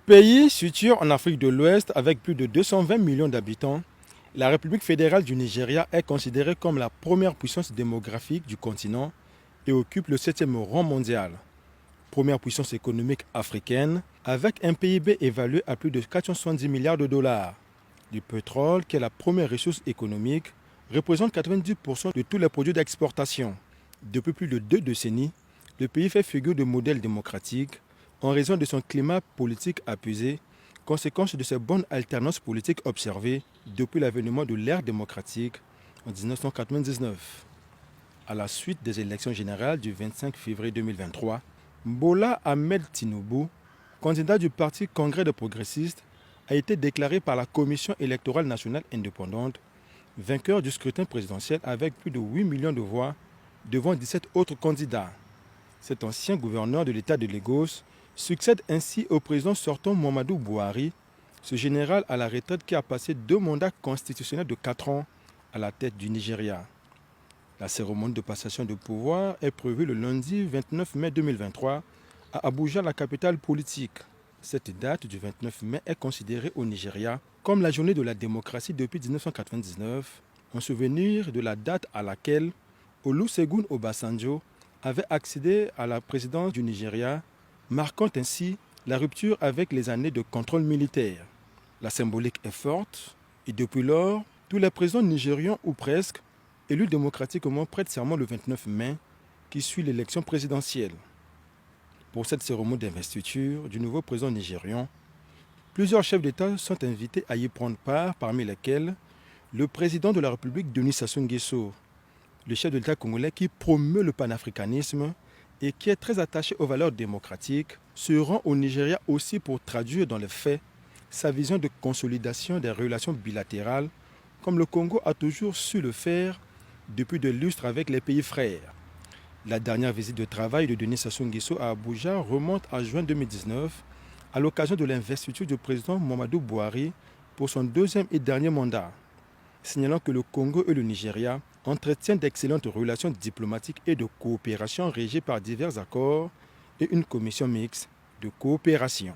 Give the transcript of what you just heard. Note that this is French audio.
Pays situé en Afrique de l'Ouest avec plus de 220 millions d'habitants, la République fédérale du Nigeria est considérée comme la première puissance démographique du continent et occupe le 7e rang mondial. Première puissance économique africaine avec un PIB évalué à plus de 470 milliards de dollars. Le pétrole, qui est la première ressource économique, représente 90% de tous les produits d'exportation. Depuis plus de 2 décennies, le pays fait figure de modèle démocratique en raison de son climat politique apaisé, conséquence de ses bonnes alternances politiques observées depuis l'avènement de l'ère démocratique en 1999. À la suite des élections générales du 25 février 2023, Bola Ahmed Tinubu, candidat du parti Congrès des progressistes, a été déclaré par la Commission électorale nationale indépendante vainqueur du scrutin présidentiel avec plus de 8 millions de voix devant 17 autres candidats. Cet ancien gouverneur de l'État de Lagos succède ainsi au président sortant Muhammadu Buhari, ce général à la retraite qui a passé 2 mandats constitutionnels de 4 ans à la tête du Nigeria. La cérémonie de passation de pouvoir est prévue le lundi 29 mai 2023 à Abuja, la capitale politique. Cette date du 29 mai est considérée au Nigeria comme la journée de la démocratie depuis 1999, en souvenir de la date à laquelle Olusegun Obasanjo avait accédé à la présidence du Nigeria, marquant ainsi la rupture avec les années de contrôle militaire. La symbolique est forte et depuis lors, tous les présidents nigérians ou presque élus démocratiquement prêtent serment le 29 mai qui suit l'élection présidentielle. Pour cette cérémonie d'investiture du nouveau président nigérian, plusieurs chefs d'État sont invités à y prendre part, parmi lesquels le président de la République, Denis Sassou Nguesso, le chef de l'État congolais qui promeut le panafricanisme et qui est très attaché aux valeurs démocratiques, se rend au Nigeria aussi pour traduire dans les faits sa vision de consolidation des relations bilatérales, comme le Congo a toujours su le faire depuis de lustres avec les pays frères. La dernière visite de travail de Denis Sassou Nguesso à Abuja remonte à juin 2019, à l'occasion de l'investiture du président Muhammadu Buhari pour son 2e et dernier mandat, signalant que le Congo et le Nigeria entretiennent d'excellentes relations diplomatiques et de coopération régies par divers accords et une commission mixte de coopération.